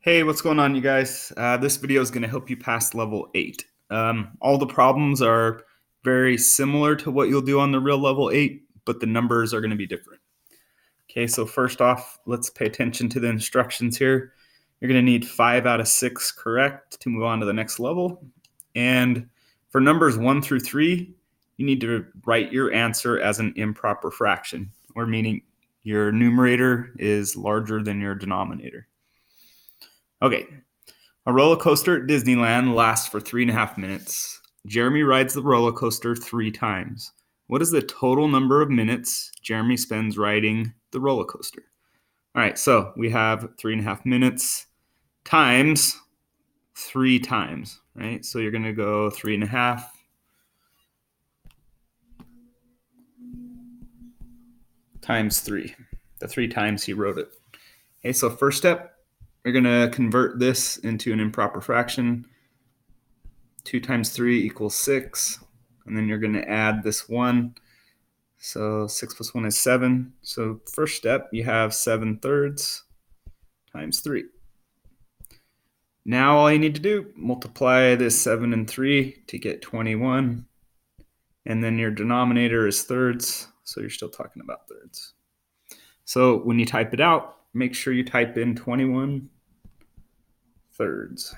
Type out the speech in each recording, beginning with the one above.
Hey, what's going on, you guys? This video is going to help you pass level 8. All the problems are very similar to what you'll do on the real level 8, but the numbers are going to be different. Okay, so first off, let's pay attention to the instructions here. You're going to need 5 out of 6 correct to move on to the next level. And for numbers 1 through 3, you need to write your answer as an improper fraction, or meaning your numerator is larger than your denominator. Okay, a roller coaster at Disneyland lasts for 3.5 minutes. Jeremy rides the roller coaster 3 times. What is the total number of minutes Jeremy spends riding the roller coaster? All right, so we have 3.5 minutes times 3 times, right? So you're going to go 3.5 times 3, the 3 times he rode it. Okay, so first step, you're going to convert this into an improper fraction. 2 times 3 equals 6. And then you're going to add this 1. So 6 plus 1 is 7. So first step, you have 7/3 times 3. Now all you need to do, multiply this 7 and 3 to get 21. And then your denominator is thirds, so you're still talking about thirds. So when you type it out, make sure you type in 21 thirds.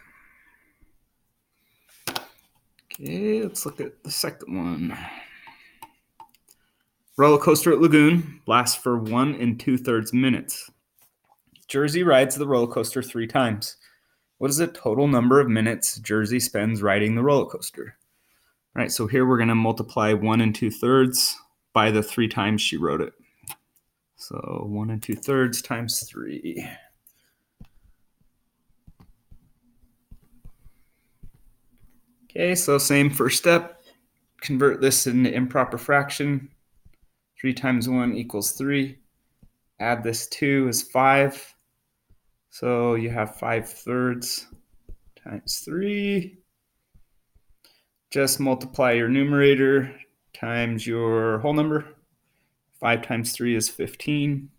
Okay, let's look at the second one. Roller coaster at Lagoon lasts for 1 2/3 minutes. Jersey rides the roller coaster 3 times. What is the total number of minutes Jersey spends riding the roller coaster? All right, so here we're going to multiply 1 2/3 by the 3 times she rode it. So 1 2/3 times 3. Okay, so same first step. Convert this into improper fraction. 3 times 1 equals 3. Add this 2 is 5. So you have 5/3 times 3. Just multiply your numerator times your whole number. 5 times 3 is 15.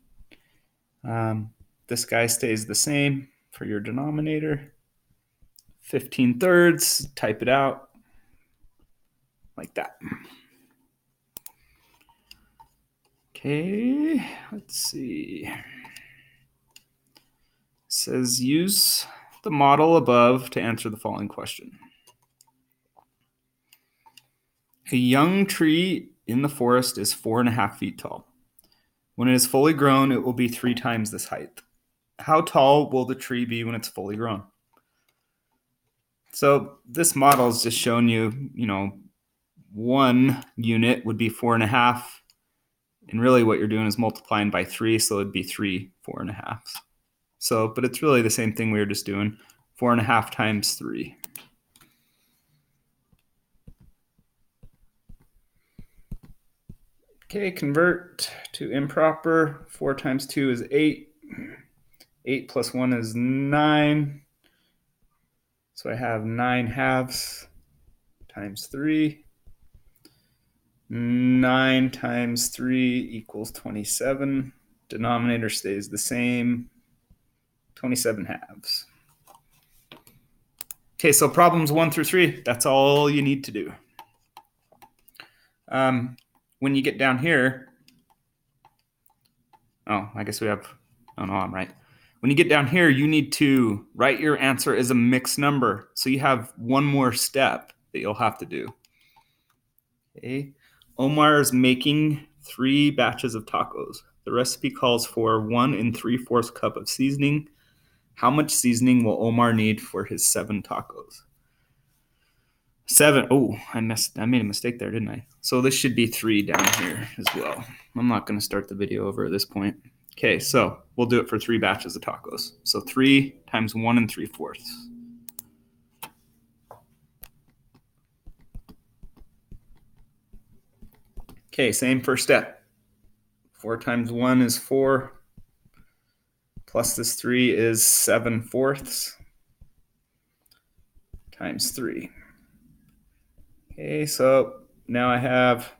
This guy stays the same for your denominator. 15/3, type it out like that. Okay, let's see. It says use the model above to answer the following question. A young tree in the forest is 4.5 feet tall. When it is fully grown, it will be 3 times this height. How tall will the tree be when it's fully grown? So this model is just showing you, one unit would be 4.5. And really what you're doing is multiplying by 3, so it'd be 3 4.5. So, but it's really the same thing we were just doing. 4.5 times 3. Okay, convert to improper. 4 times 2 is 8. 8 plus 1 is 9. So I have 9/2 times 3. 9 times 3 equals 27. Denominator stays the same. 27/2. Okay, so problems 1 through 3, that's all you need to do. When you get down here, I guess we have, oh no, I'm right. When you get down here, you need to write your answer as a mixed number. So you have one more step that you'll have to do. Okay. Omar is making 3 batches of tacos. The recipe calls for 1 3/4 cup of seasoning. How much seasoning will Omar need for his 7 tacos? 7. Oh, I made a mistake there, didn't I? So this should be 3 down here as well. I'm not going to start the video over at this point. Okay, so we'll do it for 3 batches of tacos. So 3 times 1 3/4. Okay, same first step. 4 times 1 is 4. Plus this 3 is 7/4 times 3. Okay, so now I have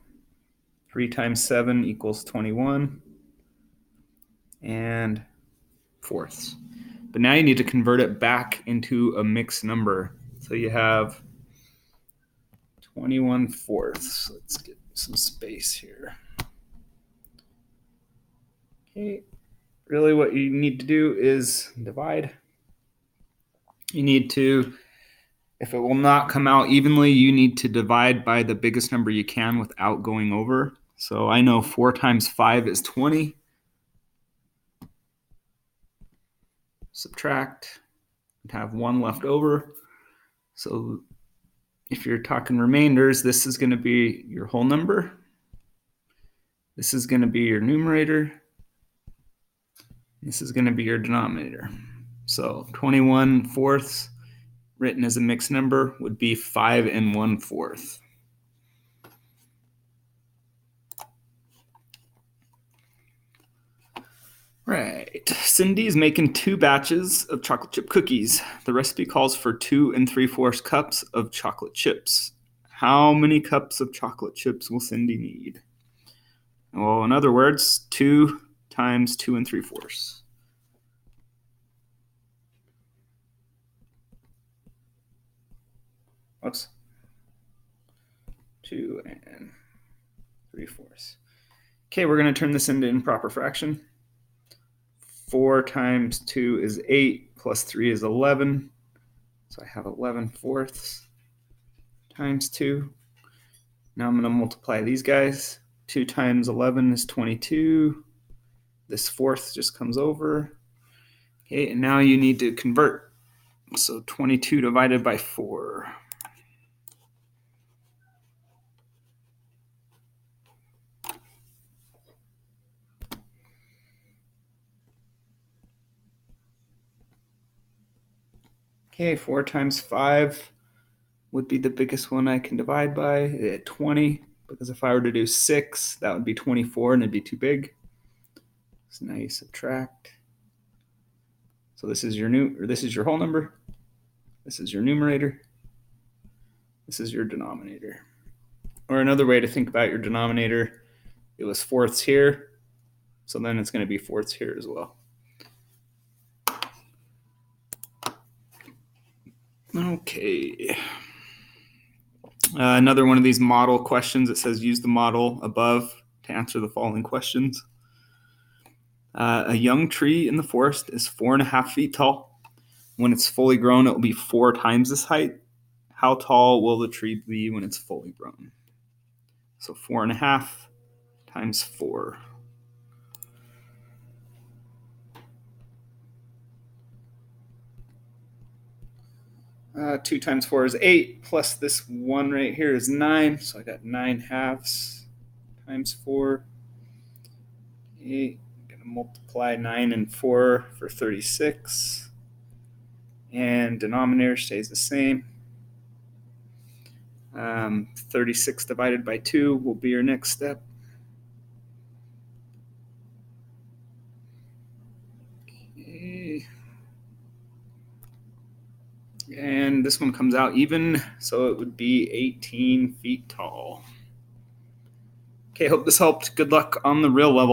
3 times 7 equals 21 and fourths. But now you need to convert it back into a mixed number. So you have 21/4. Let's get some space here. Okay, really what you need to do is divide. You need to, if it will not come out evenly, you need to divide by the biggest number you can without going over. So I know 4 times 5 is 20. Subtract, and have 1 left over. So if you're talking remainders, this is going to be your whole number. This is going to be your numerator. This is going to be your denominator. So 21/4 written as a mixed number would be 5 1/4. Right, Cindy's making 2 batches of chocolate chip cookies. The recipe calls for 2 3/4 cups of chocolate chips. How many cups of chocolate chips will Cindy need? Well, in other words, 2 times 2 3/4. Whoops. 2 3/4. Okay, we're going to turn this into improper fraction. 4 times 2 is 8, plus 3 is 11. So I have 11/4 times 2. Now I'm going to multiply these guys. 2 times 11 is 22. This fourth just comes over. Okay, and now you need to convert. So 22 divided by 4. Okay, 4 times 5 would be the biggest one I can divide by at 20, because if I were to do 6, that would be 24 and it'd be too big. So now you subtract. So this is your whole number. This is your numerator. This is your denominator. Or another way to think about your denominator, it was fourths here, so then it's going to be fourths here as well. Okay. Another one of these model questions. It says use the model above to answer the following questions. A young tree in the forest is 4.5 feet tall. When it's fully grown, it will be 4 times this height. How tall will the tree be when it's fully grown? So 4.5 times 4. Two times 4 is 8, plus this 1 right here is 9. So I got 9/2 times 4. Okay, I'm going to multiply 9 and 4 for 36. And denominator stays the same. 36 divided by 2 will be your next step. Okay. And this one comes out even, so it would be 18 feet tall. Okay, hope this helped. Good luck on the real level.